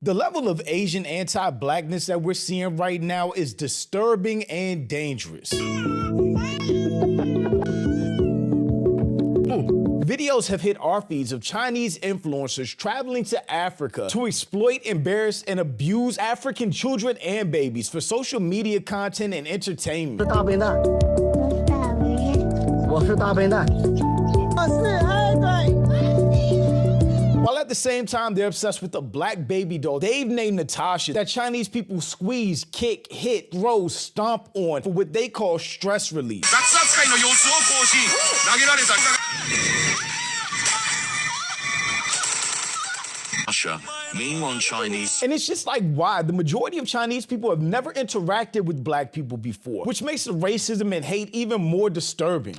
The level of Asian anti-blackness that we're seeing right now is disturbing and dangerous. Videos have hit our feeds of Chinese influencers traveling to Africa to exploit, embarrass, and abuse African children and babies for social media content and entertainment. While at the same time they're obsessed with a black baby doll they've named Natasha that Chinese people squeeze, kick, hit, throw, stomp on for what they call stress relief. Chinese. And it's just like, why? The majority of Chinese people have never interacted with black people before, which makes the racism and hate even more disturbing.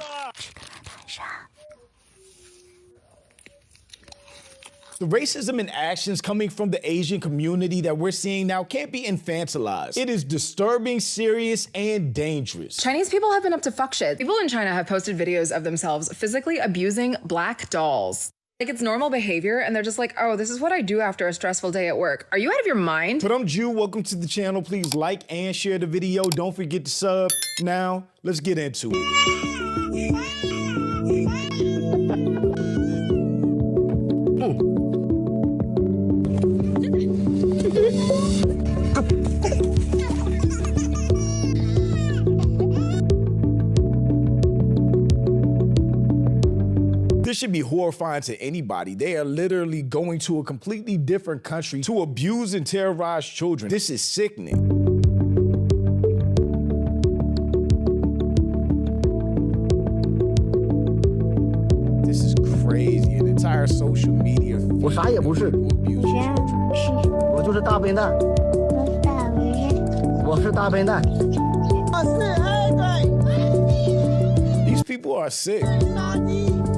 The racism and actions coming from the Asian community that we're seeing now can't be infantilized. It is disturbing, serious, and dangerous. Chinese people have been up to fuck shit. People in China have posted videos of themselves physically abusing black dolls. Like, it's normal behavior, and they're just like, oh, this is what I do after a stressful day at work. Are you out of your mind? But I'm Jew, welcome to the channel. Please like and share the video. Don't forget to sub. Now, let's get into it. This should be horrifying to anybody. They are literally going to a completely different country to abuse and terrorize children. This is sickening. This is crazy. An entire social media feed to abuse children. These people are sick.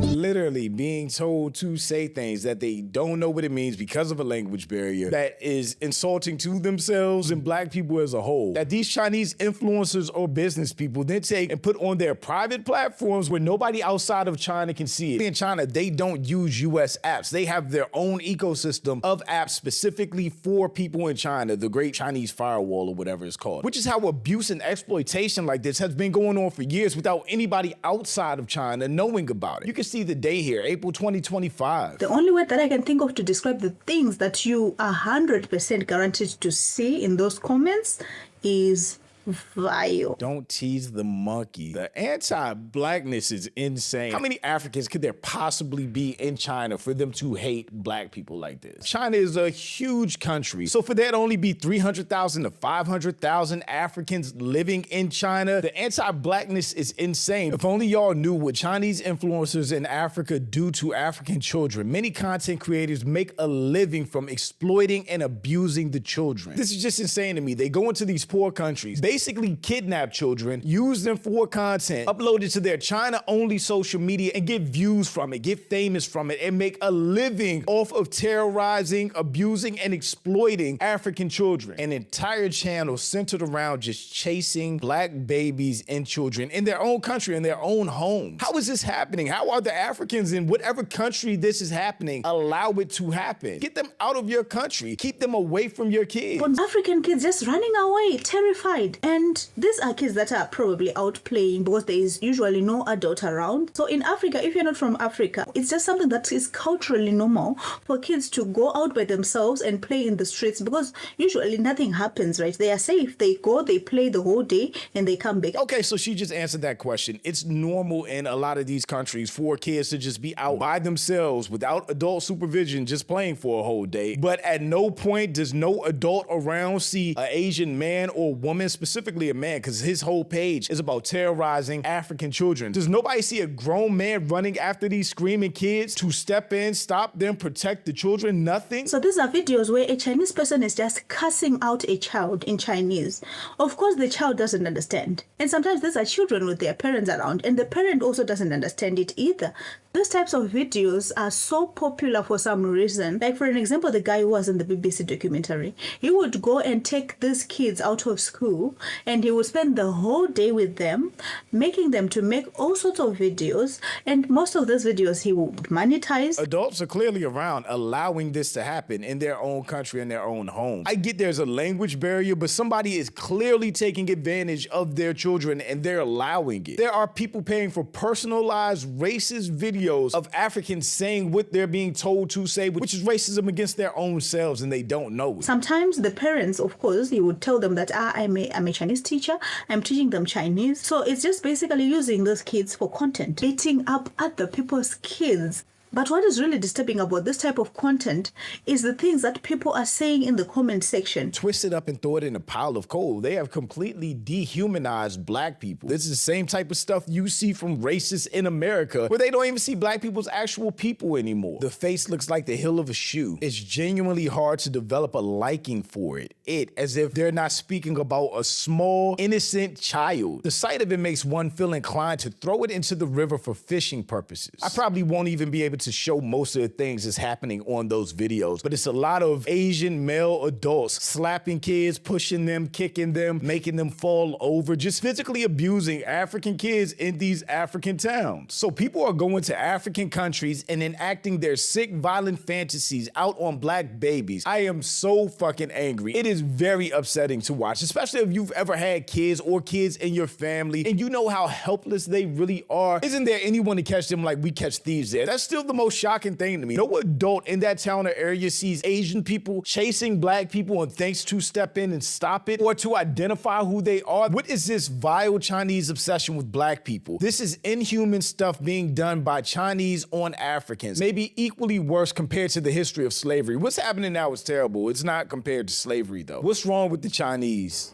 Literally being told to say things that they don't know what it means because of a language barrier that is insulting to themselves and black people as a whole. That these Chinese influencers or business people then take and put on their private platforms where nobody outside of China can see it. In China, they don't use US apps. They have their own ecosystem of apps specifically for people in China, the Great Chinese Firewall or whatever it's called, which is how abuse and exploitation like this has been going on for years without anybody outside of China knowing about it. You can see the day here, April 2025. The only word that I can think of to describe the things that you are 100% guaranteed to see in those comments is vile. Don't tease the monkey. The anti-blackness is insane. How many Africans could there possibly be in China for them to hate black people like this? China is a huge country. So for there to only be 300,000 to 500,000 Africans living in China, the anti-blackness is insane. If only y'all knew what Chinese influencers in Africa do to African children. Many content creators make a living from exploiting and abusing the children. This is just insane to me. They go into these poor countries, basically kidnap children, use them for content, upload it to their China-only social media, and get views from it, get famous from it, and make a living off of terrorizing, abusing, and exploiting African children. An entire channel centered around just chasing black babies and children in their own country, in their own homes. How is this happening? How are the Africans in whatever country this is happening allow it to happen? Get them out of your country. Keep them away from your kids. But African kids just running away, terrified. And these are kids that are probably out playing because there is usually no adult around. So in Africa, if you're not from Africa, it's just something that is culturally normal for kids to go out by themselves and play in the streets because usually nothing happens, right? They are safe. They go, they play the whole day, and they come back. Okay, so she just answered that question. It's normal in a lot of these countries for kids to just be out by themselves without adult supervision, just playing for a whole day. But at no point does no adult around see an Asian man or woman, specifically a man, because his whole page is about terrorizing African children. Does nobody see a grown man running after these screaming kids to step in, stop them, protect the children? Nothing. So these are videos where a Chinese person is just cussing out a child in Chinese. Of course, the child doesn't understand. And sometimes these are children with their parents around, and the parent also doesn't understand it either. These types of videos are so popular for some reason. Like, for an example, the guy who was in the BBC documentary, he would go and take these kids out of school and he would spend the whole day with them, making them to make all sorts of videos. And most of those videos he would monetize. Adults are clearly around allowing this to happen in their own country, in their own home. I get there's a language barrier, but somebody is clearly taking advantage of their children and they're allowing it. There are people paying for personalized racist videos of Africans saying what they're being told to say, which is racism against their own selves, and they don't know it. Sometimes the parents, of course, you would tell them that I'm a Chinese teacher, I'm teaching them Chinese. So it's just basically using those kids for content, beating up other people's kids. But what is really disturbing about this type of content is the things that people are saying in the comment section. Twist it up and throw it in a pile of coal. They have completely dehumanized black people. This is the same type of stuff you see from racists in America, where they don't even see black people as actual people anymore. The face looks like the heel of a shoe. It's genuinely hard to develop a liking for it. As if they're not speaking about a small, innocent child. The sight of it makes one feel inclined to throw it into the river for fishing purposes. I probably won't even be able to show most of the things that's happening on those videos, but it's a lot of Asian male adults slapping kids, pushing them, kicking them, making them fall over, just physically abusing African kids in these African towns. So people are going to African countries and enacting their sick, violent fantasies out on black babies. I am so fucking angry. It is very upsetting to watch, especially if you've ever had kids or kids in your family and you know how helpless they really are. Isn't there anyone to catch them like we catch thieves there? That's still the most shocking thing to me. No adult in that town or area sees Asian people chasing black people and thinks to step in and stop it or to identify who they are. What is this vile Chinese obsession with black people? This is inhuman stuff being done by Chinese on Africans, maybe equally worse compared to the history of slavery. What's happening now is terrible. It's not compared to slavery though. What's wrong with the Chinese?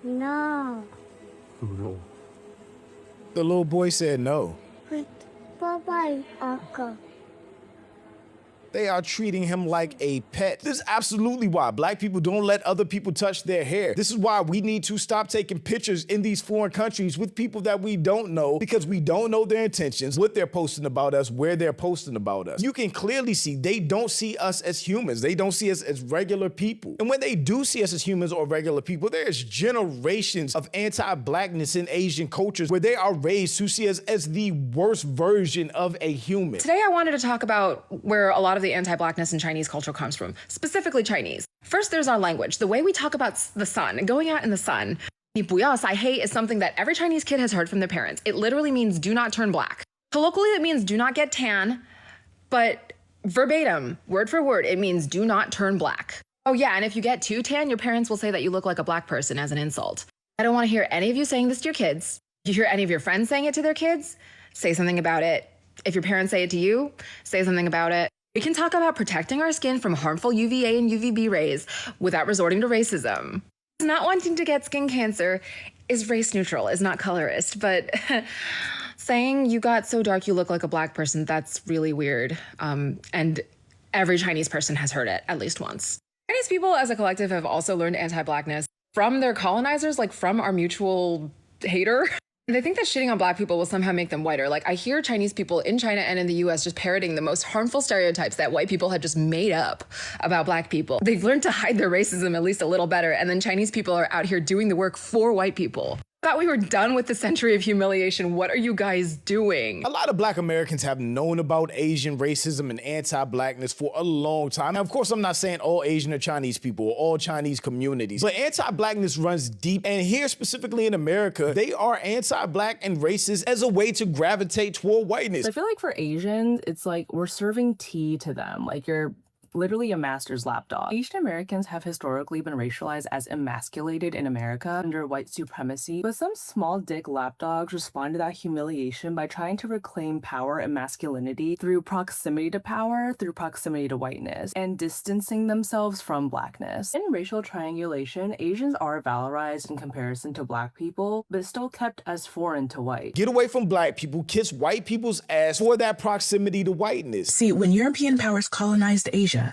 No. No. The little boy said no. But Bye-bye, Uncle. They are treating him like a pet. This is absolutely why black people don't let other people touch their hair. This is why we need to stop taking pictures in these foreign countries with people that we don't know, because we don't know their intentions, what they're posting about us, where they're posting about us. You can clearly see they don't see us as humans. They don't see us as regular people. And when they do see us as humans or regular people, there's generations of anti-blackness in Asian cultures where they are raised to see us as the worst version of a human. Today I wanted to talk about where a lot of the anti-blackness in Chinese culture comes from, specifically Chinese. First, there's our language. The way we talk about the sun, going out in the sun. 你不要晒黑 is something that every Chinese kid has heard from their parents. It literally means do not turn black. Colloquially, it means do not get tan, but verbatim, word for word, it means do not turn black. Oh yeah, and if you get too tan, your parents will say that you look like a black person as an insult. I don't want to hear any of you saying this to your kids. If you hear any of your friends saying it to their kids, say something about it. If your parents say it to you, say something about it. We can talk about protecting our skin from harmful UVA and UVB rays without resorting to racism. Not wanting to get skin cancer is race neutral, is not colorist, but saying you got so dark you look like a black person, that's really weird. And every Chinese person has heard it at least once. Chinese people as a collective have also learned anti-blackness from their colonizers, like from our mutual hater. They think that shitting on black people will somehow make them whiter. Like, I hear Chinese people in China and in the US just parroting the most harmful stereotypes that white people have just made up about black people. They've learned to hide their racism at least a little better, and then Chinese people are out here doing the work for white people. Thought we were done with the century of humiliation. What are you guys doing? A lot of black Americans have known about Asian racism and anti-blackness for a long time. Now, of course, I'm not saying all Asian or Chinese people or all Chinese communities, but anti-blackness runs deep. And here, specifically in America, they are anti-black and racist as a way to gravitate toward whiteness. I feel like for Asians, it's like we're serving tea to them. Like you're literally a master's lapdog. Asian Americans have historically been racialized as emasculated in America under white supremacy, but some small dick lapdogs respond to that humiliation by trying to reclaim power and masculinity through proximity to power, through proximity to whiteness, and distancing themselves from blackness. In racial triangulation, Asians are valorized in comparison to black people, but still kept as foreign to white. Get away from black people, kiss white people's ass for that proximity to whiteness. See, when European powers colonized Asia,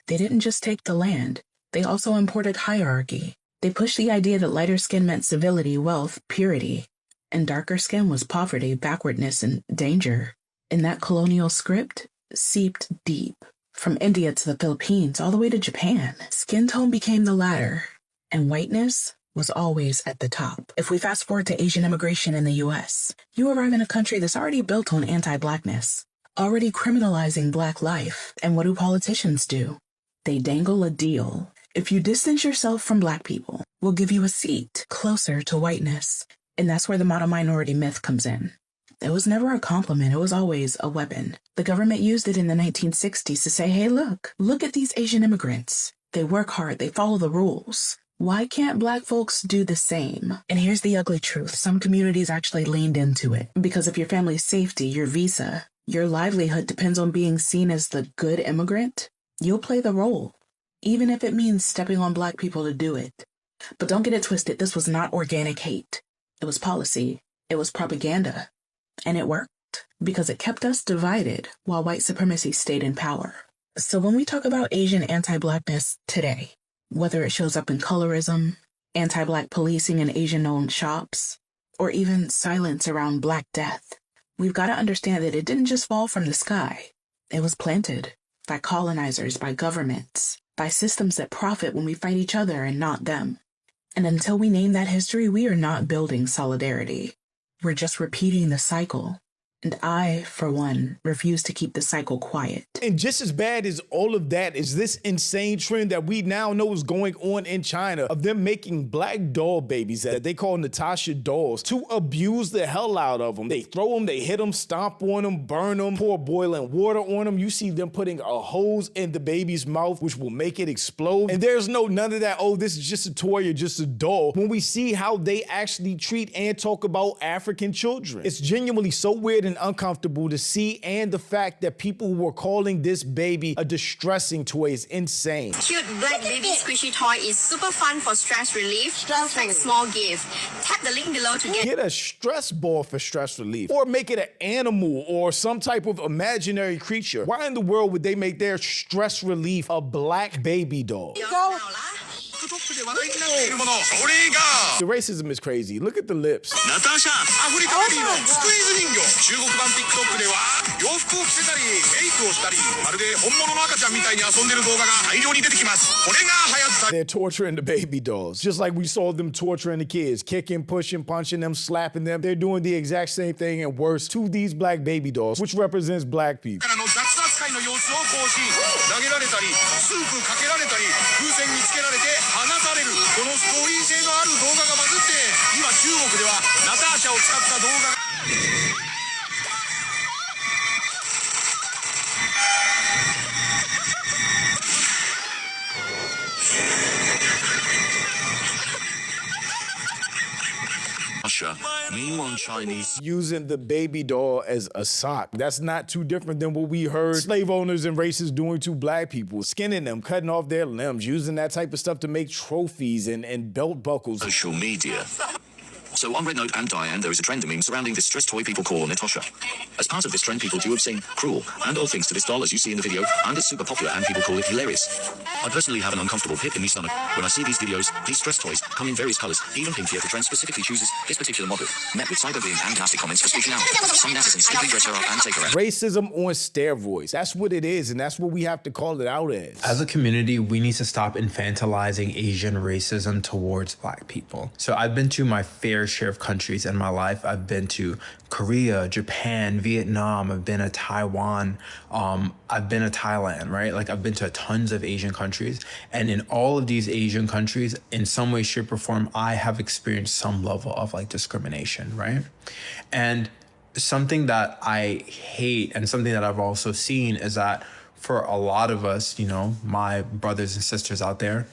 they didn't just take the land, they also imported hierarchy. They pushed the idea that lighter skin meant civility, wealth, purity. And darker skin was poverty, backwardness, and danger. And that colonial script seeped deep. From India to the Philippines, all the way to Japan. Skin tone became the ladder, and whiteness was always at the top. If we fast forward to Asian immigration in the US, you arrive in a country that's already built on anti-blackness, already criminalizing black life. And what do politicians do? They dangle a deal. If you distance yourself from black people, we'll give you a seat closer to whiteness. And that's where the model minority myth comes in. It was never a compliment. It was always a weapon. The government used it in the 1960s to say, hey, look at these Asian immigrants. They work hard. They follow the rules. Why can't black folks do the same? And here's the ugly truth. Some communities actually leaned into it because of your family's safety, your visa, your livelihood depends on being seen as the good immigrant. You'll play the role, even if it means stepping on black people to do it. But don't get it twisted. This was not organic hate. It was policy. It was propaganda. And it worked because it kept us divided while white supremacy stayed in power. So when we talk about Asian anti-blackness today, whether it shows up in colorism, anti-black policing in Asian-owned shops, or even silence around Black death, we've got to understand that it didn't just fall from the sky. It was planted by colonizers, by governments, by systems that profit when we fight each other and not them. And until we name that history, we are not building solidarity. We're just repeating the cycle. And I, for one, refuse to keep the cycle quiet. And just as bad as all of that is this insane trend that we now know is going on in China of them making black doll babies that they call Natasha dolls to abuse the hell out of them. They throw them, they hit them, stomp on them, burn them, pour boiling water on them. You see them putting a hose in the baby's mouth, which will make it explode. And there's none of that, oh, this is just a toy or just a doll. When we see how they actually treat and talk about African children, it's genuinely so weird and uncomfortable to see, and the fact that people were calling this baby a distressing toy is insane. Cute black baby squishy toy is super fun for stress relief. Perfect small gift. Tap the link below to Get a stress ball for stress relief, or make it an animal or some type of imaginary creature. Why in the world would they make their stress relief a black baby doll? The racism is crazy. Look at the lips. Natasha アフリカベリーのスクイーズ人形。中国版 TikTok では洋服を着せたりメイクをしたりまるで本物の赤ちゃんみたいに遊んでる動画が大量に出てきます。これが流行った。 They're torturing the baby dolls. Just like we saw them torturing the kids. Kicking, pushing, punching them, slapping them. They're doing the exact same thing and worse to these black baby dolls, which represents black people. からの雑扱いの様子を行使。投げられたり、スープかけられたり、風船につけられて放される。このストーリー性のある動画がバズって、今中国ではナターシャを使った動画が。Meanwhile, Chinese using the baby doll as a sock. That's not too different than what we heard slave owners and racists doing to black people, skinning them, cutting off their limbs, using that type of stuff to make trophies and belt buckles. social media. So on Red Note and Diane, there is a trend meme surrounding this stress toy people call Natasha. As part of this trend, people do have sing, cruel, and all things to this doll as you see in the video, and it's super popular and people call it hilarious. I personally have an uncomfortable pit in my stomach when I see these videos. These stress toys come in various colors, even pink, yet the trend specifically chooses this particular model. Met with cyberbullying and nasty comments for speaking out. Some netizens simply dress her up and take her out. Racism on steroids. That's what it is, and that's what we have to call it out as. As a community, we need to stop infantilizing Asian racism towards black people. So I've been to my fair share of countries in my life. I've been to Korea, Japan, Vietnam. I've been to Taiwan. I've been to Thailand, right? Like I've been to tons of Asian countries. And in all of these Asian countries, in some way, shape, or form, I have experienced some level of like discrimination, right? And something that I hate and something that I've also seen is that for a lot of us, you know, my brothers and sisters out there,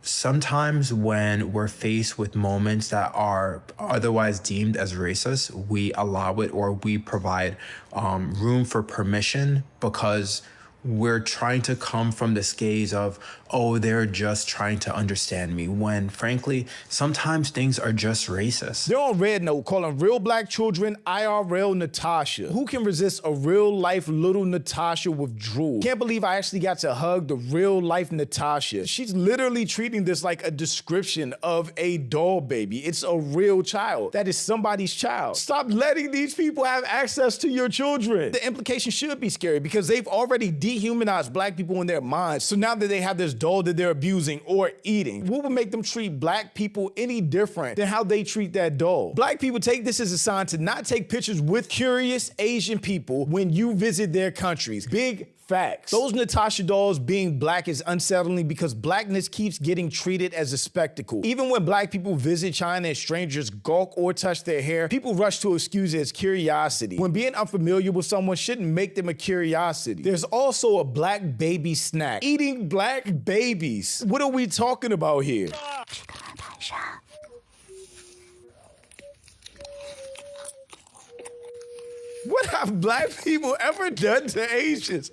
sometimes when we're faced with moments that are otherwise deemed as racist, we allow it or we provide room for permission because we're trying to come from this gaze of, oh, they're just trying to understand me, when frankly, sometimes things are just racist. They're on Red Note calling real black children IRL Natasha. Who can resist a real life little Natasha with drool? Can't believe I actually got to hug the real life Natasha. She's literally treating this like a description of a doll baby. It's a real child. That is somebody's child. Stop letting these people have access to your children. The implication should be scary because they've already dehumanized black people in their minds. So now that they have this doll that they're abusing or eating, what would make them treat black people any different than how they treat that doll? Black people take this as a sign to not take pictures with curious Asian people when you visit their countries. Big facts. Those Natasha dolls being black is unsettling because blackness keeps getting treated as a spectacle. Even when black people visit China and strangers gawk or touch their hair, people rush to excuse it as curiosity, when being unfamiliar with someone shouldn't make them a curiosity. There's also a black baby snack. Eating black babies. What are we talking about here? What have black people ever done to Asians?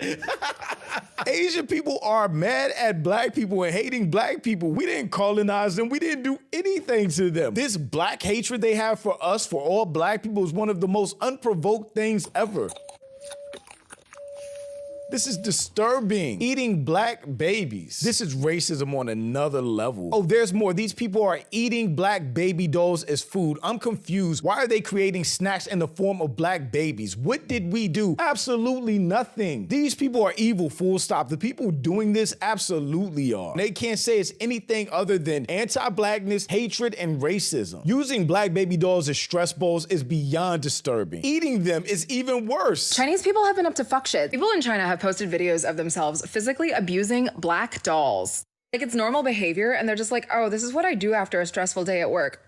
Asian people are mad at black people and hating black people. We didn't colonize them. We didn't do anything to them. This black hatred they have for us, for all black people, is one of the most unprovoked things ever. This is disturbing. Eating black babies. This is racism on another level. Oh, there's more. These people are eating black baby dolls as food. I'm confused. Why are they creating snacks in the form of black babies? What did we do? Absolutely nothing. These people are evil, full stop. The people doing this absolutely are. They can't say it's anything other than anti-blackness, hatred, and racism. Using black baby dolls as stress balls is beyond disturbing. Eating them is even worse. Chinese people have been up to fuck shit. People in China have posted videos of themselves physically abusing black dolls. Like, it's normal behavior, and they're just like, oh, this is what I do after a stressful day at work.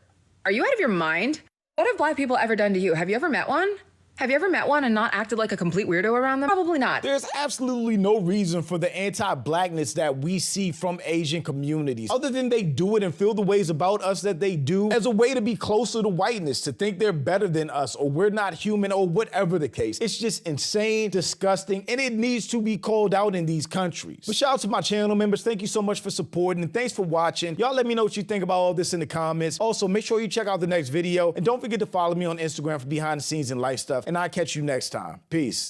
Are you out of your mind? What have black people ever done to you? Have you ever met one? Have you ever met one and not acted like a complete weirdo around them? Probably not. There's absolutely no reason for the anti-blackness that we see from Asian communities, other than they do it and feel the ways about us that they do as a way to be closer to whiteness, to think they're better than us, or we're not human, or whatever the case. It's just insane, disgusting, and it needs to be called out in these countries. But shout out to my channel members. Thank you so much for supporting, and thanks for watching. Y'all let me know what you think about all this in the comments. Also, make sure you check out the next video, and don't forget to follow me on Instagram for behind the scenes and life stuff. And I'll catch you next time. Peace.